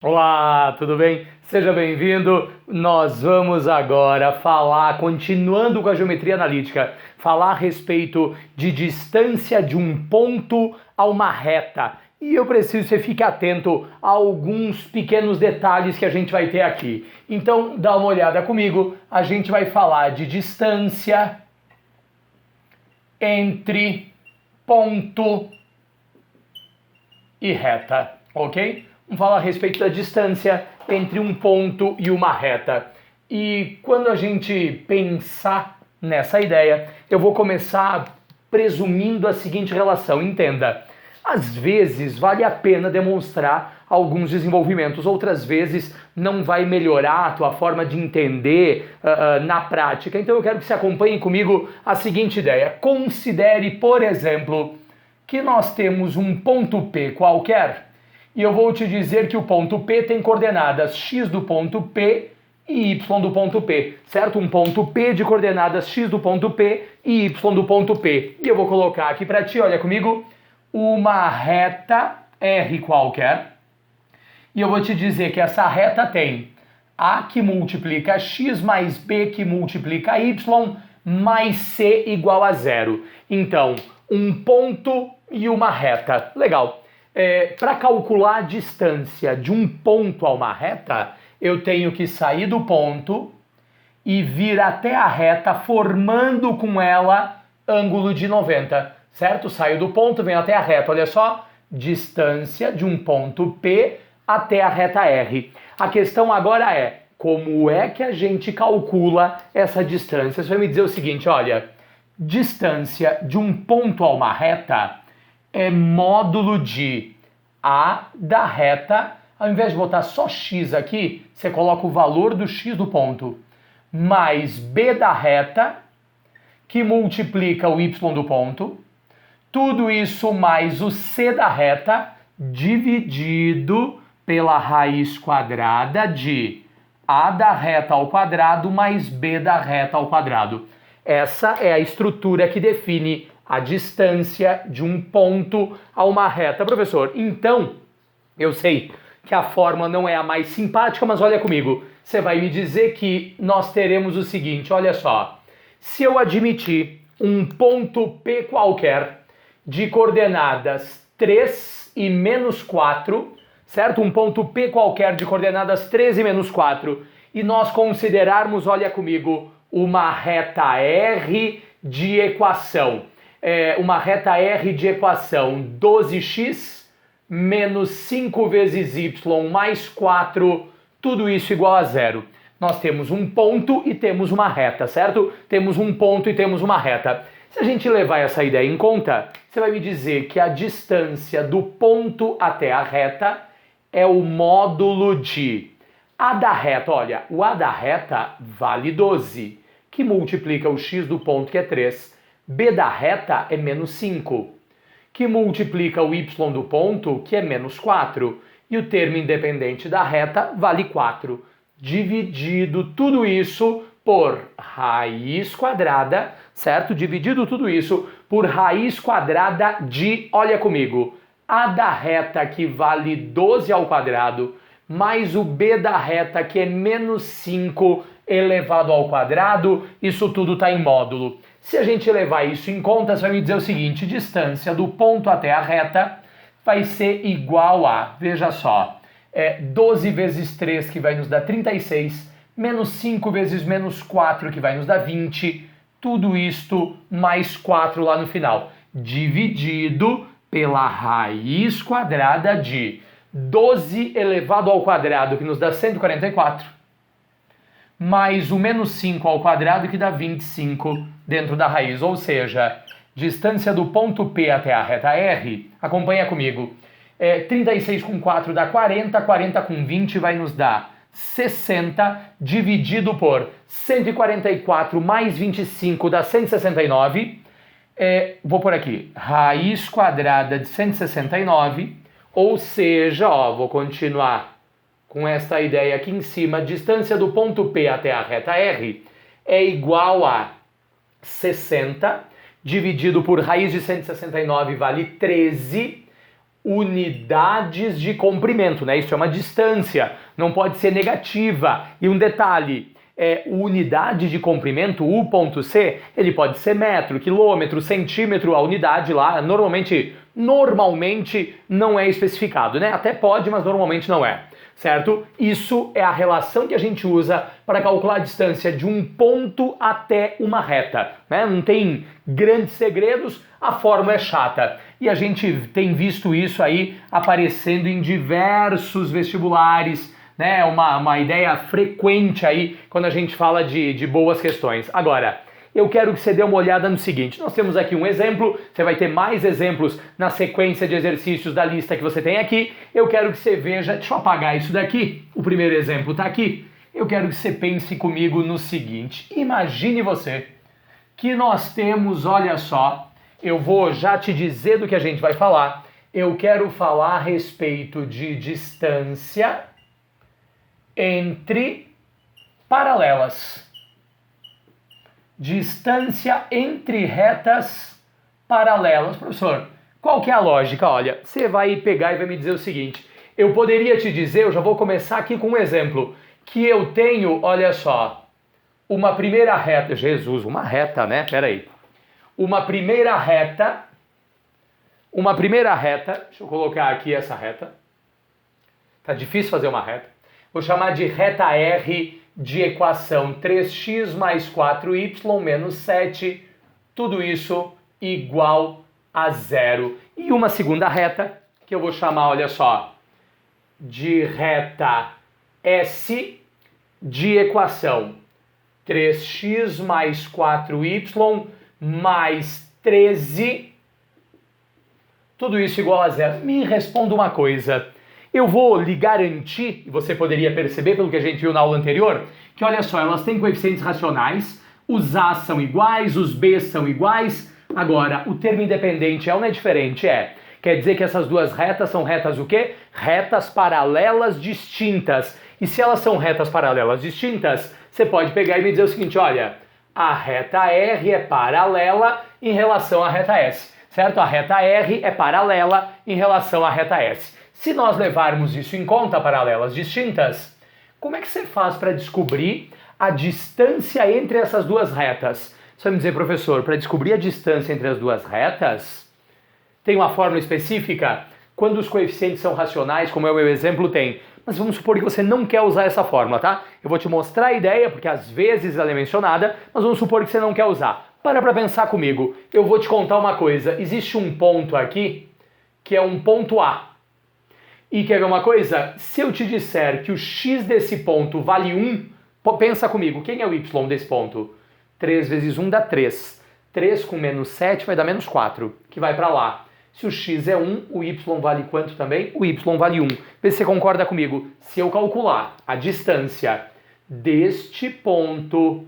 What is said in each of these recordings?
Olá, tudo bem? Seja bem-vindo. Nós vamos agora falar, continuando com a geometria analítica, falar a respeito de distância de um ponto a uma reta. E eu preciso que você fique atento a alguns pequenos detalhes que a gente vai ter aqui. Então, dá uma olhada comigo. A gente vai falar de distância entre ponto e reta, ok? Vamos falar a respeito da distância entre um ponto e uma reta. E quando a gente pensar nessa ideia, eu vou começar presumindo a seguinte relação. Entenda, às vezes vale a pena demonstrar alguns desenvolvimentos, outras vezes não vai melhorar a tua forma de entender na prática. Então eu quero que você acompanhe comigo a seguinte ideia. Considere, por exemplo, que nós temos um ponto P qualquer, e eu vou te dizer que o ponto P tem coordenadas x do ponto P e y do ponto P, certo? Um ponto P de coordenadas x do ponto P e y do ponto P. E eu vou colocar aqui para ti, olha comigo, uma reta R qualquer, e eu vou te dizer que essa reta tem A que multiplica x mais B que multiplica y mais C igual a zero. Então, um ponto e uma reta. Legal. Para calcular a distância de um ponto a uma reta, eu tenho que sair do ponto e vir até a reta, formando com ela ângulo de 90, certo? Saio do ponto, venho até a reta, olha só, distância de um ponto P até a reta R. A questão agora é, como é que a gente calcula essa distância? Você vai me dizer o seguinte, olha, distância de um ponto a uma reta é módulo de A da reta, ao invés de botar só x aqui, você coloca o valor do x do ponto, mais B da reta, que multiplica o y do ponto, tudo isso mais o C da reta, dividido pela raiz quadrada de A da reta ao quadrado mais B da reta ao quadrado. Essa é a estrutura que define a distância de um ponto a uma reta. Professor, então, eu sei que a forma não é a mais simpática, mas olha comigo, você vai me dizer que nós teremos o seguinte, olha só, se eu admitir um ponto P qualquer de coordenadas 3 e menos 4, certo? Um ponto P qualquer de coordenadas 3 e menos 4, e nós considerarmos, olha comigo, uma reta R de equação. Uma reta R de equação 12x menos 5 vezes y mais 4, tudo isso igual a zero. Nós temos um ponto e temos uma reta, certo? Temos um ponto e temos uma reta. Se a gente levar essa ideia em conta, você vai me dizer que a distância do ponto até a reta é o módulo de A da reta, olha, o A da reta vale 12, que multiplica o x do ponto, que é 3. B da reta é menos 5, que multiplica o y do ponto, que é menos 4. E o termo independente da reta vale 4. Dividido tudo isso por raiz quadrada, certo? Dividido tudo isso por raiz quadrada de, olha comigo, A da reta que vale 12 ao quadrado, mais o B da reta que é menos 5 elevado ao quadrado, isso tudo está em módulo. Se a gente levar isso em conta, você vai me dizer o seguinte, distância do ponto até a reta vai ser igual a, veja só, 12 vezes 3 que vai nos dar 36, menos 5 vezes menos 4 que vai nos dar 20, tudo isto mais 4 lá no final, dividido pela raiz quadrada de 12 elevado ao quadrado, que nos dá 144, mais o menos 5 ao quadrado, que dá 25 dentro da raiz. Ou seja, distância do ponto P até a reta R, acompanha comigo, 36 com 4 dá 40, 40 com 20 vai nos dar 60, dividido por 144 mais 25 dá 169, vou por aqui, raiz quadrada de 169, ou seja, ó, vou continuar com esta ideia aqui em cima, distância do ponto P até a reta R é igual a 60, dividido por raiz de 169 vale 13, unidades de comprimento, né? Isso é uma distância, não pode ser negativa. E um detalhe, unidade de comprimento, U.C, ele pode ser metro, quilômetro, centímetro, a unidade lá, normalmente não é especificado, né? Até pode, mas normalmente não é, certo? Isso é a relação que a gente usa para calcular a distância de um ponto até uma reta, né? Não tem grandes segredos, a fórmula é chata. E a gente tem visto isso aí aparecendo em diversos vestibulares, né? Uma ideia frequente aí quando a gente fala de boas questões. Agora, eu quero que você dê uma olhada no seguinte, nós temos aqui um exemplo, você vai ter mais exemplos na sequência de exercícios da lista que você tem aqui. Eu quero que você veja, deixa eu apagar isso daqui, o primeiro exemplo está aqui. Eu quero que você pense comigo no seguinte, imagine você que nós temos, olha só, eu vou já te dizer do que a gente vai falar, eu quero falar a respeito de distância entre paralelas. Distância entre retas paralelas. Professor, qual que é a lógica? Olha, você vai pegar e vai me dizer o seguinte, eu poderia te dizer, eu já vou começar aqui com um exemplo, que eu tenho, olha só, uma primeira reta, Jesus, uma reta, né? Peraí. Uma primeira reta, deixa eu colocar aqui essa reta, tá difícil fazer uma reta, vou chamar de reta R de equação 3x mais 4y menos 7, tudo isso igual a zero. E uma segunda reta, que eu vou chamar, olha só, de reta S de equação 3x mais 4y mais 13, tudo isso igual a zero. Me responda uma coisa. Eu vou lhe garantir, e você poderia perceber pelo que a gente viu na aula anterior, que olha só, elas têm coeficientes racionais, os A são iguais, os B são iguais. Agora, o termo independente não é diferente, Quer dizer que essas duas retas são retas o quê? Retas paralelas distintas. E se elas são retas paralelas distintas, você pode pegar e me dizer o seguinte, olha, a reta R é paralela em relação à reta S, certo? A reta R é paralela em relação à reta S. Se nós levarmos isso em conta, paralelas distintas, como é que você faz para descobrir a distância entre essas duas retas? Você vai me dizer, professor, para descobrir a distância entre as duas retas, tem uma fórmula específica? Quando os coeficientes são racionais, como é o meu exemplo, tem. Mas vamos supor que você não quer usar essa fórmula, tá? Eu vou te mostrar a ideia, porque às vezes ela é mencionada, mas vamos supor que você não quer usar. Para pensar comigo. Eu vou te contar uma coisa. Existe um ponto aqui, que é um ponto A. E quer ver uma coisa? Se eu te disser que o x desse ponto vale 1, pensa comigo, quem é o y desse ponto? 3 vezes 1 dá 3. 3 com menos 7 vai dar menos 4, que vai para lá. Se o x é 1, o y vale quanto também? O y vale 1. Vê se você concorda comigo. Se eu calcular a distância deste ponto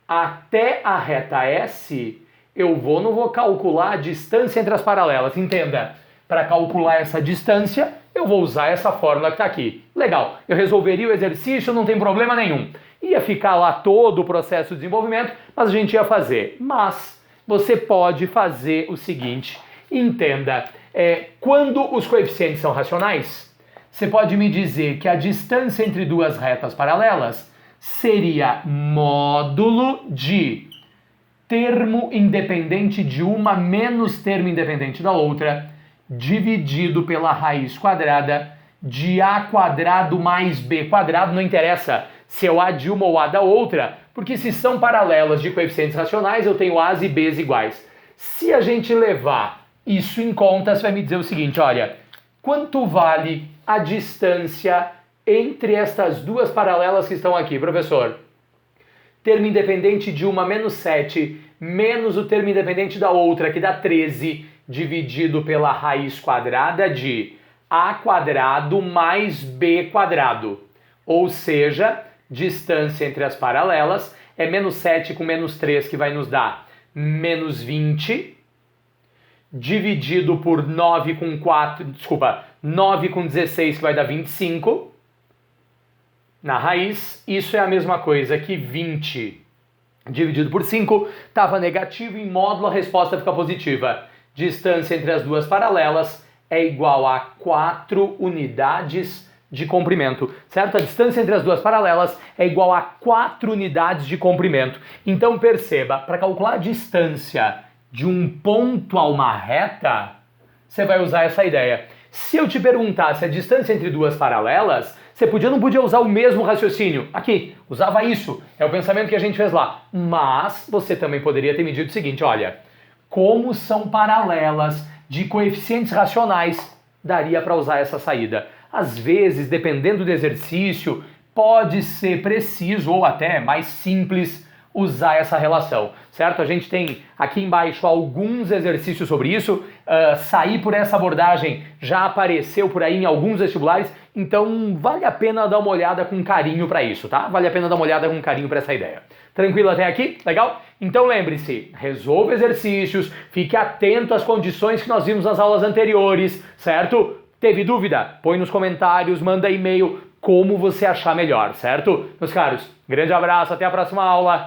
até a reta S, eu não vou calcular a distância entre as paralelas. Entenda, para calcular essa distância, eu vou usar essa fórmula que está aqui. Legal, eu resolveria o exercício, não tem problema nenhum. Ia ficar lá todo o processo de desenvolvimento, mas a gente ia fazer. Mas você pode fazer o seguinte, entenda, quando os coeficientes são racionais, você pode me dizer que a distância entre duas retas paralelas seria módulo de termo independente de uma menos termo independente da outra, dividido pela raiz quadrada de a quadrado mais b quadrado, não interessa se é o a de uma ou a da outra, porque se são paralelas de coeficientes racionais, eu tenho a's e b's iguais. Se a gente levar isso em conta, você vai me dizer o seguinte, olha, quanto vale a distância entre estas duas paralelas que estão aqui, professor? Termo independente de uma menos 7, menos o termo independente da outra, que dá 13, dividido pela raiz quadrada de a quadrado mais b quadrado. Ou seja, distância entre as paralelas é menos 7 com menos 3, que vai nos dar menos 20, dividido por 9 com 16, que vai dar 25, na raiz. Isso é a mesma coisa que 20 dividido por 5, estava negativo, em módulo a resposta fica positiva. Distância entre as duas paralelas é igual a 4 unidades de comprimento, certo? A distância entre as duas paralelas é igual a 4 unidades de comprimento. Então perceba, para calcular a distância de um ponto a uma reta, você vai usar essa ideia. Se eu te perguntasse a distância entre duas paralelas, você não podia usar o mesmo raciocínio. Aqui, usava isso. É o pensamento que a gente fez lá. Mas você também poderia ter medido o seguinte, olha, como são paralelas de coeficientes racionais, daria para usar essa saída. Às vezes, dependendo do exercício, pode ser preciso ou até mais simples usar essa relação, certo? A gente tem aqui embaixo alguns exercícios sobre isso, sair por essa abordagem já apareceu por aí em alguns vestibulares, então vale a pena dar uma olhada com carinho para isso, tá? Vale a pena dar uma olhada com carinho para essa ideia. Tranquilo até aqui? Legal? Então lembre-se, resolva exercícios, fique atento às condições que nós vimos nas aulas anteriores, certo? Teve dúvida? Põe nos comentários, manda e-mail, como você achar melhor, certo? Meus caros, grande abraço, até a próxima aula!